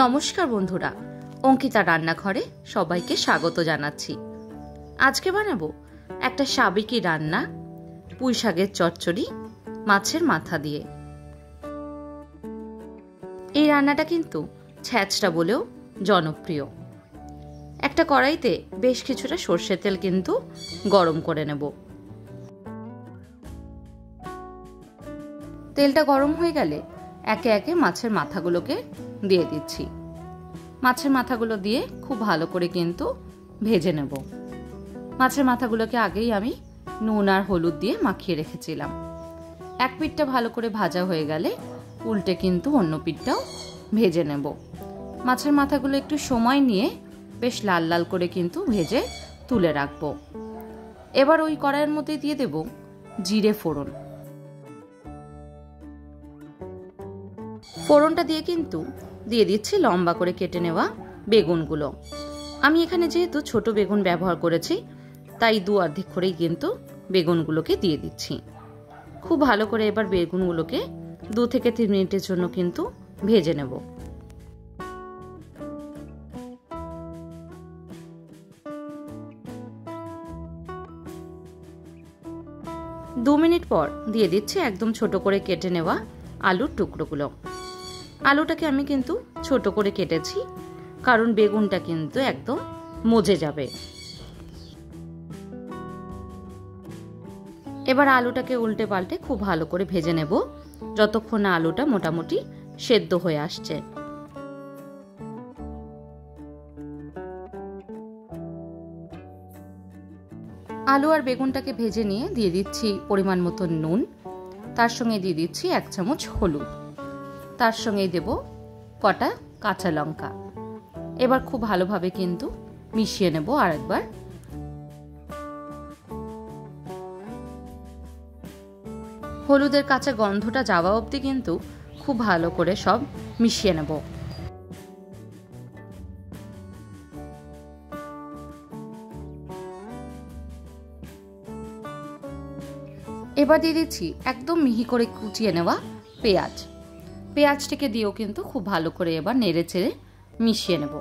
নমস্কার বন্ধুরা, অঙ্কিতা রান্নাঘরে সবাইকে স্বাগত জানাচ্ছি। আজকে বানাবো একটা সাবেকি রান্না, পুঁই শাকের চচ্চড়ি মাছের মাথা দিয়ে। এই রান্নাটা কিন্তু ছ্যাঁচড়া বলেও জনপ্রিয়। একটা কড়াইতে বেশ কিছুটা সর্ষের তেল কিন্তু গরম করে নেব। তেলটা গরম হয়ে গেলে একে একে মাছের মাথাগুলোকে দিয়ে দিচ্ছি। মাছের মাথাগুলো দিয়ে খুব ভালো করে কিন্তু ভেজে নেব। মাছের মাথাগুলোকে আগেই আমি নুন আর হলুদ দিয়ে মাখিয়ে রেখেছিলাম। এক পিঠটা ভালো করে ভাজা হয়ে গেলে উল্টে কিন্তু অন্য পিঠটাও ভেজে নেব। মাছের মাথাগুলো একটু সময় নিয়ে বেশ লাল লাল করে কিন্তু ভেজে তুলে রাখবো। এবার ওই কড়াইয়ের মধ্যে দিয়ে দেব জিরে ফোড়ন। ফোড়নটা দিয়ে কিন্তু দিয়ে দিচ্ছি লম্বা করে কেটে নেওয়া বেগুনগুলো। আমি এখানে যেহেতু ছোট বেগুন ব্যবহার করেছি, তাই দু অর্ধেক করেই কিন্তু বেগুনগুলোকে দিয়ে দিচ্ছি। খুব ভালো করে এবার বেগুনগুলোকে 2 থেকে 3 মিনিটের জন্য কিন্তু ভেজে নেব। দু মিনিট পর দিয়ে দিচ্ছি একদম ছোট করে কেটে নেওয়া আলুর টুকরোগুলো। আলুটাকে আমি কিন্তু ছোট করে কেটেছি, কারণ বেগুনটা কিন্তু একদম মজে যাবে। এবার আলুটাকে উল্টে পাল্টে খুব ভালো করে ভেজে নেব, যতক্ষণ না আলুটা মোটামুটি সেদ্ধ হয়ে আসছে। আলু আর বেগুনটাকে ভেজে নিয়ে দিয়ে দিচ্ছি পরিমাণ মতো নুন, তার সঙ্গে দিয়ে দিচ্ছি 1 চামচ হলুদ, তার সঙ্গে দেব কটা কাঁচা লঙ্কা। এবার খুব ভালোভাবে কিন্তু মিশিয়ে নেব আরেকবার। হলুদের কাঁচা গন্ধটা যাওয়া অবধি কিন্তু খুব ভালো করে সব মিশিয়ে নেব। এবার দিয়ে দিচ্ছি একদম মিহি করে কুচিয়ে নেওয়া পেঁয়াজ। পেঁয়াজটিকে দিয়েও কিন্তু খুব ভালো করে এবার নেড়ে চেড়ে মিশিয়ে নেব।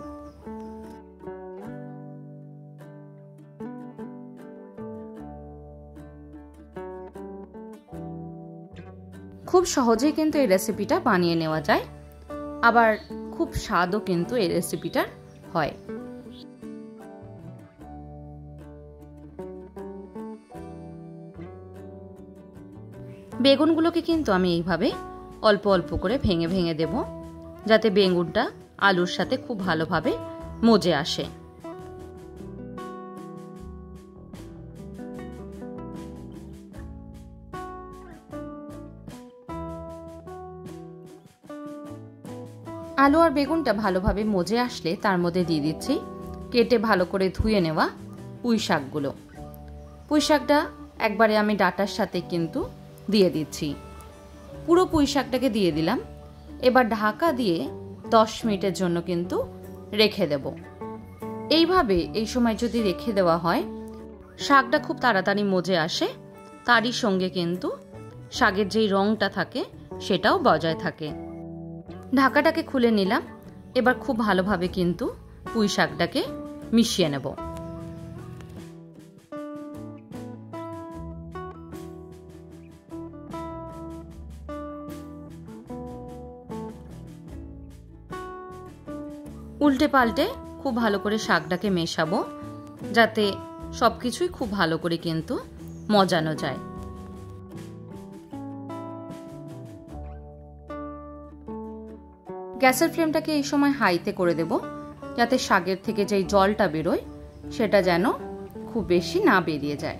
খুব সহজেই কিন্তু এই রেসিপিটা বানিয়ে নেওয়া যায়, আবার খুব স্বাদও কিন্তু এই রেসিপিটার হয়। বেগুনগুলোকে কিন্তু আমি এইভাবে অল্প অল্প করে ভেঙে ভেঙে দেব, যাতে বেগুনটা আলুর সাথে খুব ভালোভাবে মজে আসে। আলু আর বেগুনটা ভালোভাবে মজে আসলে তার মধ্যে দিয়ে দিচ্ছি কেটে ভালো করে ধুয়ে নেওয়া পুঁই শাকগুলো। পুঁই শাকটা একবারে আমি ডাঁটার সাথে কিন্তু দিয়ে দিচ্ছি। পুরো পুঁই শাকটাকে দিয়ে দিলাম। এবার ঢাকা দিয়ে 10 মিনিটের জন্য কিন্তু রেখে দেব। এইভাবে এই সময় যদি রেখে দেওয়া হয়, শাকটা খুব তাড়াতাড়ি মজে আসে, তারই সঙ্গে কিন্তু শাকের যেই রঙটা থাকে সেটাও বজায় থাকে। ঢাকাটাকে খুলে নিলাম। এবার খুব ভালোভাবে কিন্তু পুঁই শাকটাকে মিশিয়ে নেব। উল্টে পাল্টে খুব ভালো করে শাকটাকে মেশাবো, যাতে সবকিছুই খুব ভালো করে কিন্তু মজানো যায়। গ্যাসের ফ্লেমটাকে এই সময় হাইতে করে দেব, যাতে শাকের থেকে যেই জলটা বেরোয় সেটা যেন খুব বেশি না বেরিয়ে যায়।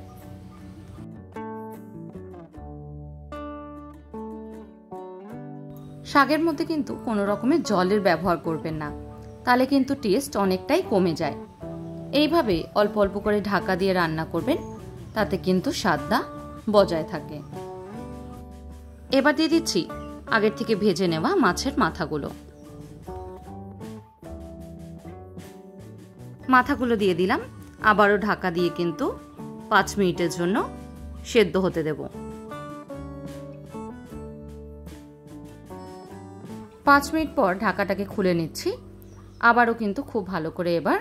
শাকের মধ্যে কিন্তু কোনো রকমের জলের ব্যবহার করবেন না, তাহলে কিন্তু টেস্ট অনেকটাই কমে যায়। এইভাবে অল্প অল্প করে ঢাকা দিয়ে রান্না করবেন, তাতে কিন্তু স্বাদটা বজায় থাকে। এবার দিয়ে দিচ্ছি আগের থেকে ভেজে নেওয়া মাছের মাথাগুলো। মাথাগুলো দিয়ে দিলাম, আবারও ঢাকা দিয়ে কিন্তু 5 মিনিটের জন্য সেদ্ধ হতে দেব। 5 মিনিট পর ঢাকাটাকে খুলে নিচ্ছি। আবারও কিন্তু খুব ভালো করে এবার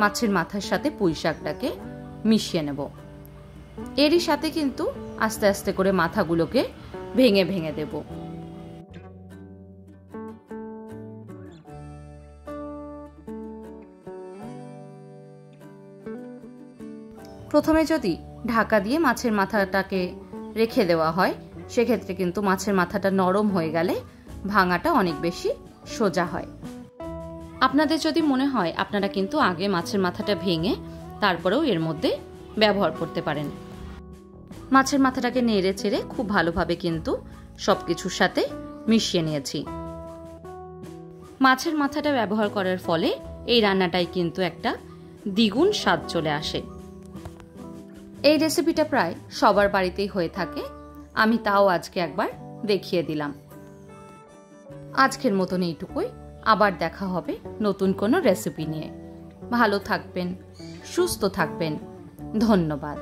মাছের মাথার সাথে পুঁই শাকটাকে মিশিয়ে নেব। এরই সাথে কিন্তু আস্তে আস্তে করে মাথাগুলোকে ভেঙে ভেঙে দেব। প্রথমে যদি ঢাকা দিয়ে মাছের মাথাটাকে রেখে দেওয়া হয় সেক্ষেত্রে কিন্তু মাছের মাথাটা নরম হয়ে গেলে ভাঙাটা অনেক বেশি সোজা হয়। আপনাদের যদি মনে হয় আপনারা কিন্তু আগে মাছের মাথাটা ভেঙে তারপরেও এর মধ্যে ব্যবহার করতে পারেন। মাছের মাথাটাকে নেড়ে চেড়ে খুব ভালোভাবে কিন্তু সবকিছুর সাথে মিশিয়ে নিয়েছি। মাছের মাথাটা ব্যবহার করার ফলে এই রান্নাটাই কিন্তু একটা দ্বিগুণ স্বাদ চলে আসে। এই রেসিপিটা প্রায় সবার বাড়িতেই হয়ে থাকে, আমি তাও আজকে একবার দেখিয়ে দিলাম। আজকের মতন এইটুকুই, আবার দেখা হবে নতুন কোনো রেসিপি নিয়ে। ভালো থাকবেন, সুস্থ থাকবেন, ধন্যবাদ।